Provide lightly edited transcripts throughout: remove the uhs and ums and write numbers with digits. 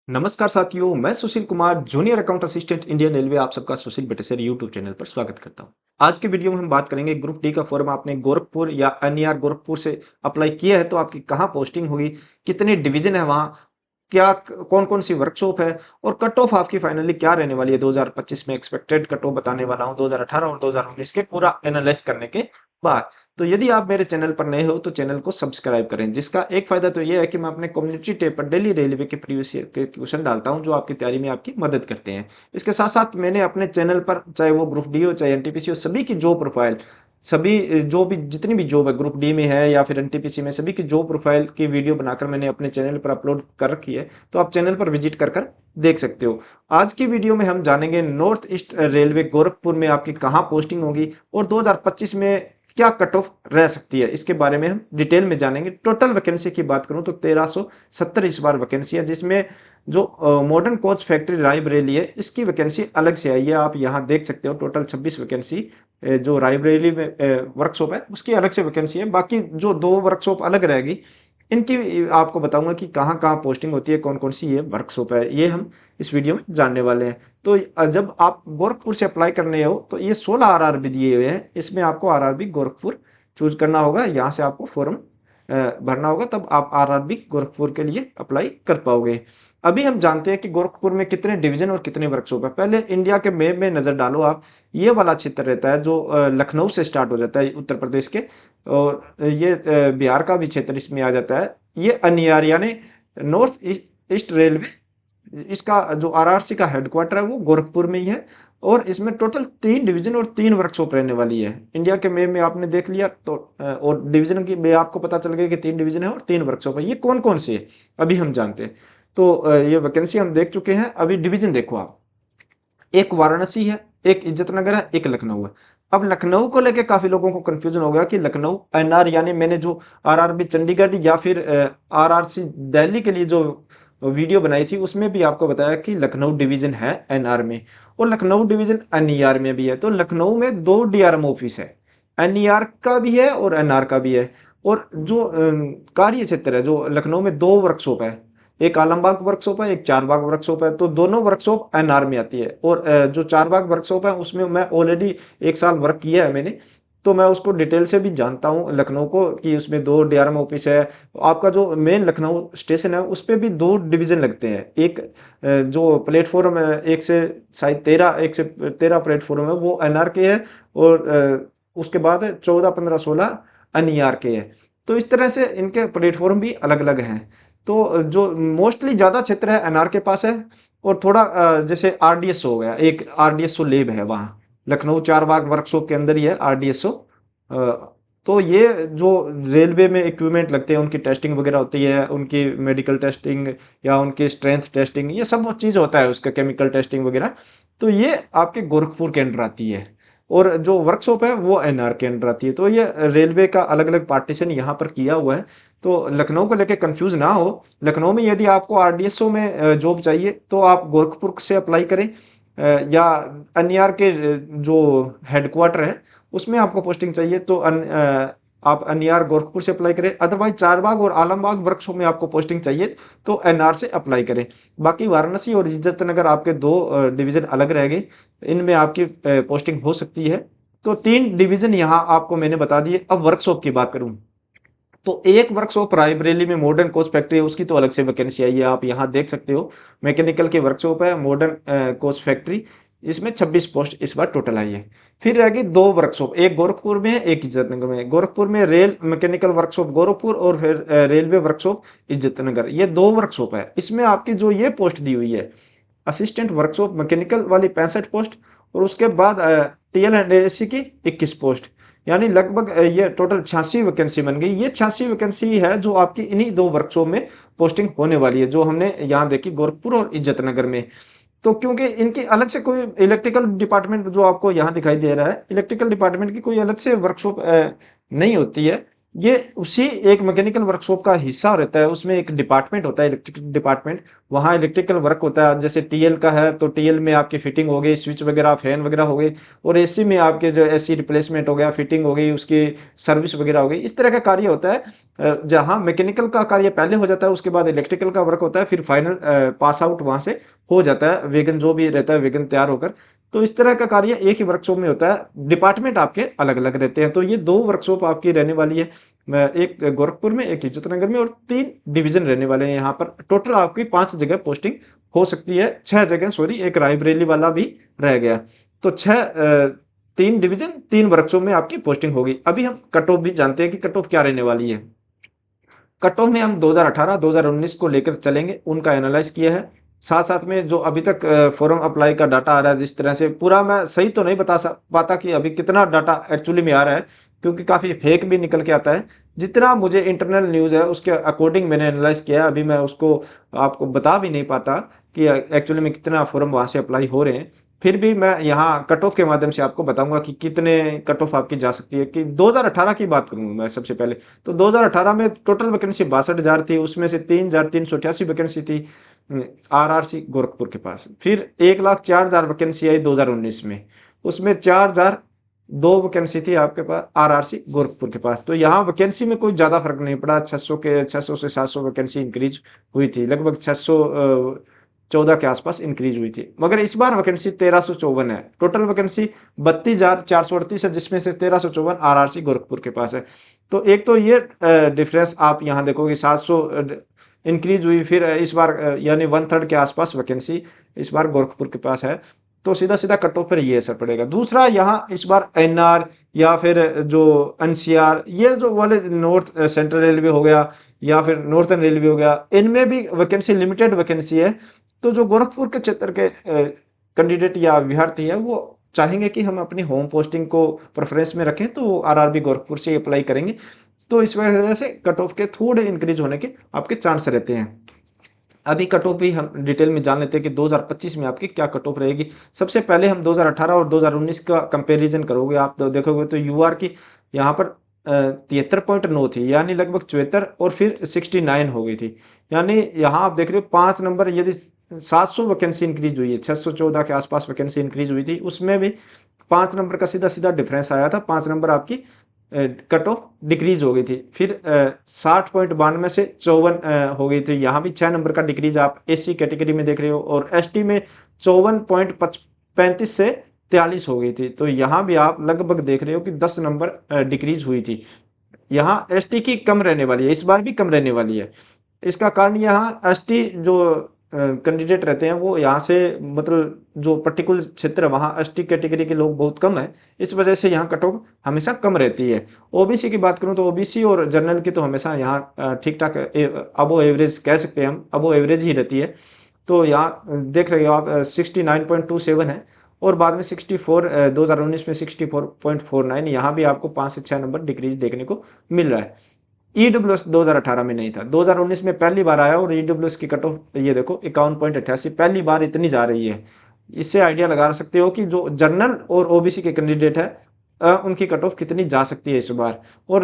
नमस्कार साथियों, मैं Sushil Kumar junior account assistant Indian railway आप सबका सुशील बटेसर यूट्यूब चैनल पर स्वागत करता हूं। आज के वीडियो में हम बात करेंगे ग्रुप डी का फॉर्म आपने गोरखपुर या एनईआर गोरखपुर से अप्लाई किया है तो आपकी कहाँ पोस्टिंग होगी, कितने डिवीजन है वहाँ, क्या कौन कौन सी वर्कशॉप है और कट ऑफ आपकी फाइनली क्या रहने वाली है 2025 में एक्सपेक्टेड कट ऑफ बताने वाला हूँ 2018 और 2019 के पूरा एनालाइज करने के बाद। तो यदि आप मेरे चैनल पर नए हो तो चैनल को सब्सक्राइब करें, जिसका एक फायदा तो यह है कि मैं अपने कम्युनिटी टैब पर डेली रेलवे के प्रीवियस ईयर के क्वेश्चन डालता हूं जो आपकी तैयारी में आपकी मदद करते हैं। इसके साथ साथ मैंने अपने चैनल पर चाहे वो ग्रुप डी हो चाहे एनटीपीसी हो सभी की जॉब प्रोफाइल, सभी जो भी जितनी भी जॉब है ग्रुप डी में है या फिर एनटीपीसी में, सभी की जॉब प्रोफाइल की वीडियो बनाकर मैंने अपने चैनल पर अपलोड कर रखी है, तो आप चैनल पर विजिट कर देख सकते हो। आज की वीडियो में हम जानेंगे नॉर्थ ईस्ट रेलवे गोरखपुर में आपकी कहाँ पोस्टिंग होगी और 2025 में क्या कट ऑफ रह सकती है, इसके बारे में हम डिटेल में जानेंगे। टोटल वैकेंसी की बात करूं तो 1370 इस बार वैकेंसी है, जिसमें जो मॉडर्न कोच फैक्ट्री रायबरेली है इसकी वैकेंसी अलग से आई है। आप यहाँ देख सकते हो टोटल 26 वैकेंसी जो रायबरेली में वर्कशॉप है उसकी अलग से वैकेंसी है। बाकी जो दो वर्कशॉप अलग रहेगी इनकी आपको बताऊंगा कि कहाँ कहाँ पोस्टिंग होती है, कौन कौन सी ये वर्कशॉप है, ये हम इस वीडियो में जानने वाले हैं। तो जब आप गोरखपुर से अप्लाई करने हो तो ये 16 आरआरबी दिए हुए हैं, इसमें आपको आरआरबी गोरखपुर चूज करना होगा। यहाँ से आपको फॉर्म भरना होगा, तब आप आरआरबी गोरखपुर के लिए अप्लाई कर पाओगे। अभी हम जानते हैं कि गोरखपुर में कितने डिवीजन और कितने वर्कशॉप है। पहले इंडिया के मैप में नजर डालो आप, ये वाला क्षेत्र रहता है जो लखनऊ से स्टार्ट हो जाता है उत्तर प्रदेश के, और ये बिहार का भी क्षेत्र इसमें आ जाता है। ये अनियार यानी नॉर्थ ईस्ट रेलवे, इसका जो आरआरसी का हेडक्वार्टर है वो गोरखपुर में ही है। और इसमें टोटल 3 डिवीजन और 3 वर्कशॉप रहने वाली है। इंडिया के मैप में आपने देख लिया तो और डिवीजन की में आपको पता चल गया कि 3 डिवीजन है और 3 वर्कशॉप है। ये कौन कौन से है अभी हम जानते हैं। तो ये वैकेंसी हम देख चुके हैं। अभी डिवीजन देखो आप, एक वाराणसी है, एक इज्जतनगर है, एक लखनऊ है। अब लखनऊ को लेके काफी लोगों को कंफ्यूजन हो गया कि लखनऊ एनआर यानी मैंने जो आरआरबी चंडीगढ़ या फिर आरआरसी दिल्ली के लिए जो वीडियो बनाई थी उसमें भी आपको बताया कि लखनऊ डिवीजन है एनआर में और लखनऊ डिवीजन एनईआर में भी है। तो लखनऊ में 2 डीआरएम ऑफिस है, एनईआर का भी है और एनआर का भी है। और जो कार्य क्षेत्र है, जो लखनऊ में 2 वर्कशॉप है, एक आलमबाग वर्कशॉप है, एक चारबाग वर्कशॉप है, तो दोनों वर्कशॉप एनआर में आती है। और जो चारबाग वर्कशॉप है उसमें मैं ऑलरेडी 1 साल वर्क किया है मैंने, तो मैं उसको डिटेल से भी जानता हूँ लखनऊ को कि उसमें 2 डीआरएम ऑफिस है। आपका जो मेन लखनऊ स्टेशन है उस पर भी 2 डिवीजन लगते हैं। एक जो प्लेटफॉर्म है, एक से शायद 13 प्लेटफॉर्म है वो एनआर के है, और उसके बाद 14 15 16 एनईआर के है। तो इस तरह से इनके प्लेटफॉर्म भी अलग अलग हैं। तो जो मोस्टली ज्यादा क्षेत्र है एनआर के पास है। और थोड़ा जैसे आरडीएसओ हो गया, एक आरडीएसओ लेब है वहाँ लखनऊ चारबाग वर्कशॉप के अंदर ही है आरडीएसओ। तो ये जो रेलवे में इक्विपमेंट लगते हैं उनकी टेस्टिंग वगैरह होती है, उनकी मेडिकल टेस्टिंग या उनकी स्ट्रेंथ टेस्टिंग, ये सब चीज़ होता है उसका, केमिकल टेस्टिंग वगैरह। तो ये आपके गोरखपुर के अंडर आती है और जो वर्कशॉप है वो एनआर के अंडर आती है। तो ये रेलवे का अलग अलग पार्टीशन यहाँ पर किया हुआ है। तो लखनऊ को लेके कंफ्यूज ना हो। लखनऊ में यदि आपको आरडीएसओ में जॉब चाहिए तो आप गोरखपुर से अप्लाई करें, या एनईआर के जो हेडक्वार्टर है उसमें आपको पोस्टिंग चाहिए तो आप एनईआर गोरखपुर से अप्लाई करें। अदरवाइज चारबाग और आलमबाग वर्कशॉप में आपको पोस्टिंग चाहिए तो एनआर से अप्लाई करें। बाकी वाराणसी और इज्जतनगर आपके 2 डिवीजन अलग रह गए, इनमें आपकी पोस्टिंग हो सकती है। तो 3 डिवीजन यहाँ आपको मैंने बता दिए। अब वर्कशॉप की बात करूं तो एक वर्कशॉप रायबरेली में मॉडर्न कोच फैक्ट्री है, उसकी तो अलग से वैकेंसी आई है, आप यहाँ देख सकते हो। मैकेनिकल की वर्कशॉप है मॉडर्न कोच फैक्ट्री, इसमें 26 पोस्ट इस बार टोटल आई है। फिर रह गई 2 वर्कशॉप, एक गोरखपुर में है एक इज्जतनगर में है। गोरखपुर में रेल मैकेनिकल वर्कशॉप गोरखपुर और फिर रेलवे वर्कशॉप इज्जतनगर, ये 2 वर्कशॉप है। इसमें आपकी जो ये पोस्ट दी हुई है असिस्टेंट वर्कशॉप मैकेनिकल वाली 65 पोस्ट, और उसके बाद टीएल एंड एसी की 21 पोस्ट, यानी लगभग ये टोटल 86 वैकेंसी बन गई। ये 86 वैकेंसी है जो आपकी इन्हीं 2 वर्कशॉप में पोस्टिंग होने वाली है, जो हमने यहाँ देखी गोरखपुर और इज्जतनगर में। तो क्योंकि इनकी अलग से कोई इलेक्ट्रिकल डिपार्टमेंट जो आपको यहाँ दिखाई दे रहा है, इलेक्ट्रिकल डिपार्टमेंट की कोई अलग से वर्कशॉप नहीं होती है। ये उसी एक मैकेनिकल वर्कशॉप का हिस्सा रहता है। उसमें एक डिपार्टमेंट होता है, इलेक्ट्रिकल डिपार्टमेंट। वहाँ इलेक्ट्रिकल वर्क होता है। जैसे टीएल का है तो टीएल में आपकी फिटिंग हो गई, स्विच वगैरह, फैन वगैरह हो गई। और एसी में आपके जो एसी रिप्लेसमेंट हो गया, फिटिंग हो गई, उसकी सर्विस वगैरह हो गई। इस तरह का कार्य होता है। जहाँ मैकेनिकल का कार्य पहले हो जाता है, उसके बाद इलेक्ट्रिकल का वर्क होता है, फिर फाइनल पास आउट वहाँ से हो जाता है, वेगन जो भी रहता है, वेगन तैयार होकर। तो इस तरह का कार्य एक ही वर्कशॉप में होता है। डिपार्टमेंट आपके अलग अलग रहते हैं। तो ये दो वर्कशॉप आपकी रहने वाली है, एक गोरखपुर में, एक इज्जतनगर में, और 3 डिवीजन रहने वाले हैं यहाँ पर। टोटल आपकी 5 जगह पोस्टिंग हो सकती है, 6 जगह, सॉरी, एक रायबरेली वाला भी रह गया। तो 3 डिवीजन, 3 वर्कशॉप में आपकी पोस्टिंग होगी। अभी हम कट ऑफ भी जानते हैं कि कट ऑफ क्या रहने वाली है। कट ऑफ में हम 2018 2019 को लेकर चलेंगे, उनका एनालाइज किया है। साथ साथ में जो अभी तक फॉर्म अप्लाई का डाटा आ रहा है, जिस तरह से पूरा मैं सही तो नहीं बता पाता कि अभी कितना डाटा एक्चुअली में आ रहा है, क्योंकि काफ़ी फेक भी निकल के आता है। जितना मुझे इंटरनल न्यूज़ है उसके अकॉर्डिंग मैंने एनालाइज किया है। अभी मैं उसको आपको बता भी नहीं पाता कि एक्चुअली में कितना फॉर्म वहाँ से अप्लाई हो रहे हैं। फिर भी मैं यहाँ कट ऑफ के माध्यम से आपको बताऊंगा कि कितने कट ऑफ आपकी जा सकती है। कि 2018 की बात करूँ मैं सबसे पहले, तो 2018 में टोटल वैकेंसी 62,000 थी। उसमें से 3,388 वैकेंसी थी आरआरसी गोरखपुर के पास। फिर 1,04,000 वैकेंसी आई 2019 में। उसमें 4,002 वैकेंसी थी आपके पास आरआरसी गोरखपुर के पास। तो यहाँ वैकेंसी में कोई ज्यादा फर्क नहीं पड़ा। 600 से 700 वैकेंसी इंक्रीज हुई थी, लगभग 614 के आसपास इंक्रीज हुई थी। मगर इस बार वैकेंसी 1,354 है। टोटल वैकेंसी 32,438 है, जिसमें से 1,354 आरआरसी गोरखपुर के पास है। तो एक तो ये डिफरेंस आप यहाँ देखोगे, 700 इंक्रीज हुई। फिर इस बार यानी 1/3 के आसपास वैकेंसी इस बार गोरखपुर के पास है। तो सीधा सीधा कट ऑफ पर ये असर पड़ेगा। दूसरा, यहाँ इस बार एनआर या फिर जो एनसीआर, ये जो वाले नॉर्थ सेंट्रल रेलवे हो गया या फिर नॉर्थर्न रेलवे हो गया, इनमें भी वैकेंसी, लिमिटेड वैकेंसी है। तो जो गोरखपुर के क्षेत्र के कैंडिडेट या अभ्यर्थी है, वो चाहेंगे कि हम अपनी होम पोस्टिंग को प्रेफरेंस में रखें, तो आरआरबी गोरखपुर से अप्लाई करेंगे। तो इस वजह से कट ऑफ के थोड़े इंक्रीज होने के आपके चांस रहते हैं। अभी कट ऑफ भी हम डिटेल में जान लेते हैं कि 2025 में आपकी क्या कट ऑफ रहेगी। सबसे पहले हम 2018 और 2019 का कंपैरिजन करोगे आप, तो देखोगे तो यूआर की यहाँ पर 73.9 थी, यानी लगभग 74, और फिर 69 हो गई थी। यानी यहाँ आप देख रहे हो 5 नंबर, यदि 700 वैकेंसी इंक्रीज हुई है, 614 के आसपास वैकेंसी इंक्रीज हुई थी, उसमें भी 5 नंबर का सीधा सीधा डिफरेंस आया था। 5 नंबर आपकी कट ऑफ डिक्रीज हो गई थी। फिर 60.92 से 54 हो गई थी। यहाँ भी 6 नंबर का डिक्रीज आप एससी कैटेगरी में देख रहे हो। और एसटी में 54.35 से 43 हो गई थी। तो यहाँ भी आप लगभग देख रहे हो कि 10 नंबर डिक्रीज हुई थी। यहाँ एसटी की कम रहने वाली है, इस बार भी कम रहने वाली है। इसका कारण यहाँ एसटी जो कैंडिडेट रहते हैं, वो यहाँ से, मतलब जो पर्टिकुलर क्षेत्र है वहाँ एसटी कैटेगरी के लोग बहुत कम है। इस वजह से यहाँ कट ऑफ हमेशा कम रहती है। ओबीसी की बात करूँ तो ओबीसी और जनरल की तो हमेशा यहाँ ठीक ठाक अबो एवरेज कह सकते हैं हम, अबो एवरेज ही रहती है। तो यहाँ देख रहे हो आप 69.27 है। और बाद में 64, 2019 में 64.49। यहाँ भी आपको 5 से 6 नंबर डिक्रीज देखने को मिल रहा है। ईडब्ल्यूएस 2018 में नहीं था, 2019 में पहली बार आया। और ईडब्ल्यूएस की कट ऑफ ये देखो 51.88, पहली बार इतनी जा रही है। इससे आइडिया लगा सकते हो कि जो जनरल और ओबीसी के कैंडिडेट है, उनकी कट ऑफ कितनी जा सकती है इस बार। और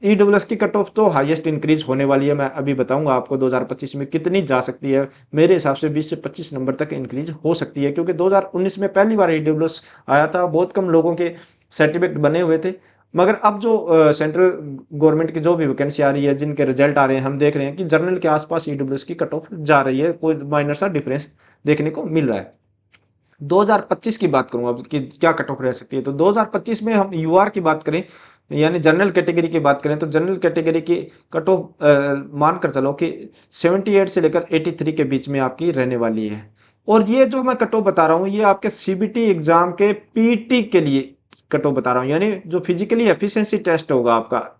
ईडब्ल्यूएस की कट ऑफ तो हाईएस्ट इंक्रीज होने वाली है। मैं अभी बताऊंगा आपको 2025 में कितनी जा सकती है। मेरे हिसाब से 20 से 25 नंबर तक इंक्रीज हो सकती है, क्योंकि 2019 में पहली बार ईडब्ल्यूएस आया था। बहुत कम लोगों के सर्टिफिकेट बने हुए थे। मगर अब जो सेंट्रल गवर्नमेंट की जो भी वैकेंसी आ रही है, जिनके रिजल्ट आ रहे हैं, हम देख रहे हैं कि जनरल के आसपास ईडब्ल्यूएस की कट ऑफ जा रही है। कोई माइनर सा डिफरेंस देखने को मिल रहा है। 2025 की बात करूं अब कि क्या कट ऑफ रह सकती है, तो 2025 में हम यूआर की बात करें, यानी जनरल कैटेगरी की बात करें, तो जनरल कैटेगरी की कट ऑफ मानकर चलो कि 78 से लेकर 83 के बीच में आपकी रहने वाली है। और ये जो मैं कट ऑफ बता रहा हूँ, ये आपके सीबीटी एग्जाम के पीटी के लिए कट ऑफ बता रहा हूँ। यानी जो फिजिकली एफिशिएंसी टेस्ट होगा आपका,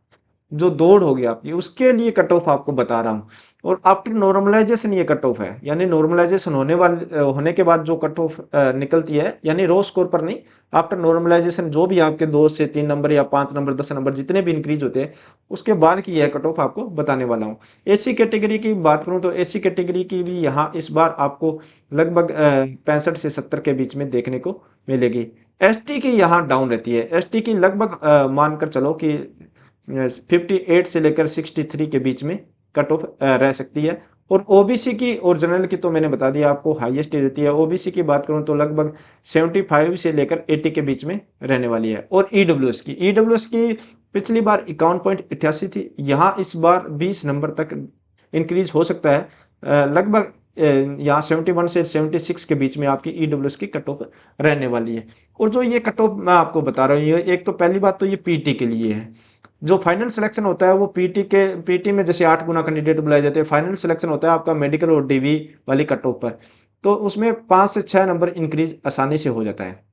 जो दौड़ होगी आपकी, उसके लिए कट ऑफ आपको बता रहा हूँ। और आफ्टर नॉर्मलाइजेशन ये कट ऑफ है, यानी नॉर्मलाइजेशन होने के बाद जो कट ऑफ निकलती है, यानी रो स्कोर पर नहीं, आफ्टर नॉर्मलाइजेशन जो भी आपके 2 से 3 नंबर या 5 नंबर 10 नंबर जितने भी इंक्रीज होते हैं, उसके बाद की यह कट ऑफ आपको बताने वाला हूँ। एसी कैटेगरी की बात करूँ तो एसी कैटेगरी की भी यहाँ इस बार आपको लगभग 65 से 70 के बीच में देखने को मिलेगी। एसटी की यहाँ डाउन रहती है। एसटी की लगभग मानकर चलो कि 58 से लेकर 63 के बीच में कट ऑफ रह सकती है। और ओबीसी की और जनरल की तो मैंने बता दिया आपको हाईएस्ट रहती है। ओबीसी की बात करूं तो लगभग 75 से लेकर 80 के बीच में रहने वाली है। और ईडब्ल्यूएस की पिछली बार 51.88 थी, यहाँ इस बार 20 नंबर तक इंक्रीज हो सकता है। लगभग यहाँ 71 से 76 के बीच में आपकी ईडब्ल्यूएस की कट ऑफ रहने वाली है। और जो ये कट ऑफ मैं आपको बता रहा हूँ, एक तो पहली बात तो ये पीटी के लिए है। जो फाइनल सिलेक्शन होता है वो पीटी में जैसे 8 गुना कैंडिडेट बुलाए जाते हैं, फाइनल सिलेक्शन होता है आपका मेडिकल और डीवी वाली कट ऑफ पर। तो उसमें 5 से 6 नंबर इंक्रीज आसानी से हो जाता है।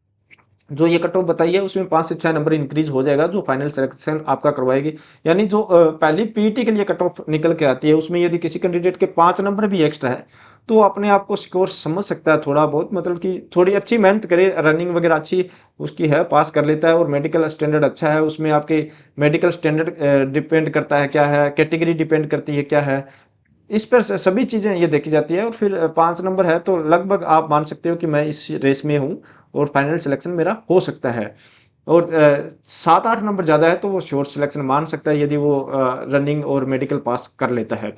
जो ये कट ऑफ बताइए उसमें 5 से 6 नंबर इंक्रीज हो जाएगा जो फाइनल सिलेक्शन आपका करवाएगी। यानी जो पहली पीटी के लिए कट ऑफ निकल के आती है उसमें यदि किसी कैंडिडेट के 5 नंबर भी एक्स्ट्रा है तो अपने आप को सिक्योर समझ सकता है थोड़ा बहुत, मतलब कि थोड़ी अच्छी मेहनत करे, रनिंग वगैरह अच्छी उसकी है, पास कर लेता है। और मेडिकल स्टैंडर्ड अच्छा है, उसमें आपके मेडिकल स्टैंडर्ड डिपेंड करता है क्या है, कैटेगरी डिपेंड करती है क्या है, इस पर सभी चीजें ये देखी जाती है। और फिर 5 नंबर है तो लगभग आप मान सकते हो कि मैं इस रेस में हूँ और फाइनल सिलेक्शन मेरा हो सकता है। और 7-8 नंबर ज़्यादा है तो वो श्योर सिलेक्शन मान सकता है यदि वो रनिंग और मेडिकल पास कर लेता है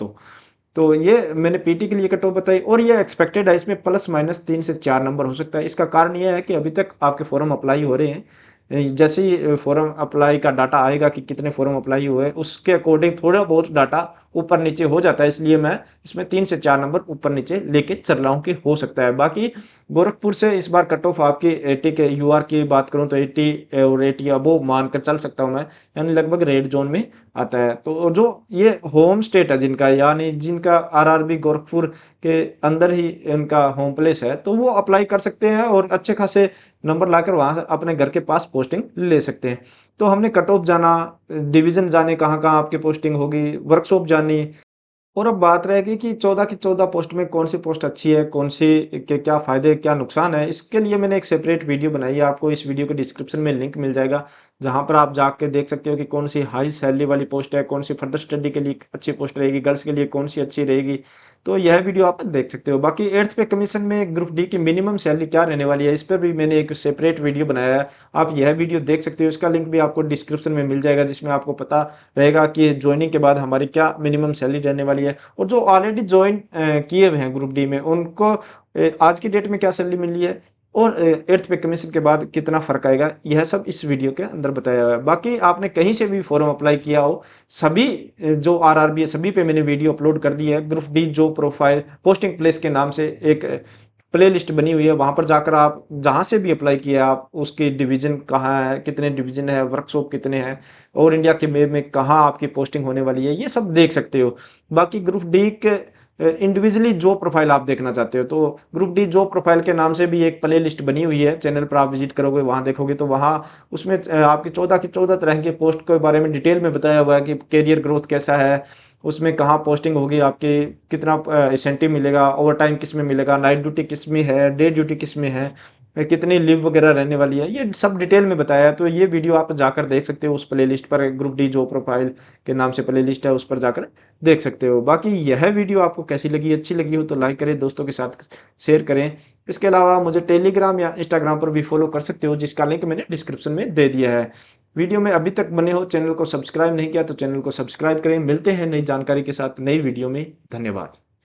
तो ये मैंने पीटी के लिए कट ऑफ बताई। और ये एक्सपेक्टेड है, इसमें प्लस माइनस 3 से 4 नंबर हो सकता है। इसका कारण ये है कि अभी तक आपके फॉर्म अप्लाई हो रहे हैं। जैसे ही फॉर्म अप्लाई का डाटा आएगा कि कितने फॉर्म अप्लाई हुए उसके अकॉर्डिंग थोड़ा बहुत डाटा ऊपर नीचे हो जाता है, इसलिए मैं इसमें 3 से 4 नंबर ऊपर नीचे लेके चल रहा हूँ कि हो सकता है। बाकी गोरखपुर से इस बार कट ऑफ आपकी 80 के यूआर की बात करूँ तो 80 और 80 अबो मानकर चल सकता हूँ मैं, यानी लगभग रेड जोन में आता है। तो जो ये होम स्टेट है जिनका, यानी जिनका आरआरबी गोरखपुर के अंदर ही इनका होम प्लेस है, तो वो अप्लाई कर सकते हैं और अच्छे खासे नंबर लाकर वहां अपने घर के पास पोस्टिंग ले सकते हैं। तो हमने कट ऑफ जाना, डिवीजन जाने कहाँ कहाँ आपकी पोस्टिंग होगी, वर्कशॉप जानी। और अब बात रहेगी कि 14 की 14 पोस्ट में कौन सी पोस्ट अच्छी है, कौन सी के क्या फ़ायदे, क्या नुकसान है। इसके लिए मैंने एक सेपरेट वीडियो बनाई है, आपको इस वीडियो के डिस्क्रिप्शन में लिंक मिल जाएगा, जहाँ पर आप जाके देख सकते हो कि कौन सी हाई सैलरी वाली पोस्ट है, कौन सी फर्दर स्टडी के लिए अच्छी पोस्ट रहेगी, गर्ल्स के लिए कौन सी अच्छी रहेगी। तो यह वीडियो आप देख सकते हो। बाकी 8th पे कमीशन में ग्रुप डी की मिनिमम सैलरी क्या रहने वाली है, इस पर भी मैंने एक सेपरेट वीडियो बनाया है, आप यह वीडियो देख सकते हो। इसका लिंक भी आपको डिस्क्रिप्शन में मिल जाएगा, जिसमें आपको पता रहेगा कि ज्वाइनिंग के बाद हमारी क्या मिनिमम सैलरी रहने वाली है। और जो ऑलरेडी ज्वाइन किए हुए हैं ग्रुप डी में उनको आज की डेट में क्या सैलरी मिली है और 8th पे कमीशन के बाद कितना फर्क आएगा, यह सब इस वीडियो के अंदर बताया हुआ है। बाकी आपने कहीं से भी फॉर्म अप्लाई किया हो, सभी जो आरआरबी है सभी पे मैंने वीडियो अपलोड कर दी है। ग्रुप डी जो प्रोफाइल पोस्टिंग प्लेस के नाम से एक प्ले लिस्ट बनी हुई है, वहां पर जाकर आप जहां से भी अप्लाई किया आप उसके डिवीजन कहाँ है, कितने डिवीजन है, वर्कशॉप कितने हैं, और इंडिया के मैप में कहाँ आपकी पोस्टिंग होने वाली है, ये सब देख सकते हो। बाकी ग्रुप डी के इंडिविजुअली जॉब प्रोफाइल आप देखना चाहते हो तो ग्रुप डी जॉब प्रोफाइल के नाम से भी एक प्ले लिस्ट बनी हुई है, चैनल पर आप विजिट करोगे वहां देखोगे तो वहां उसमें आपकी 14 की 14 तरह के पोस्ट के बारे में डिटेल में बताया हुआ है कि कैरियर ग्रोथ कैसा है, उसमें कहाँ पोस्टिंग होगी आपकी, कितना इंसेंटिव मिलेगा, ओवर टाइम किस में मिलेगा, नाइट ड्यूटी किस में है, डे ड्यूटी किस में है, कितनी लीव वगैरह रहने वाली है, ये सब डिटेल में बताया है। तो ये वीडियो आप जाकर देख सकते हो उस प्लेलिस्ट पर, ग्रुप डी जो प्रोफाइल के नाम से प्लेलिस्ट है उस पर जाकर देख सकते हो। बाकी यह वीडियो आपको कैसी लगी, अच्छी लगी हो तो लाइक करें, दोस्तों के साथ शेयर करें। इसके अलावा मुझे टेलीग्राम या इंस्टाग्राम पर भी फॉलो कर सकते हो, जिसका लिंक मैंने डिस्क्रिप्शन में दे दिया है। वीडियो में अभी तक बने हो, चैनल को सब्सक्राइब नहीं किया तो चैनल को सब्सक्राइब करें। मिलते हैं नई जानकारी के साथ नई वीडियो में। धन्यवाद।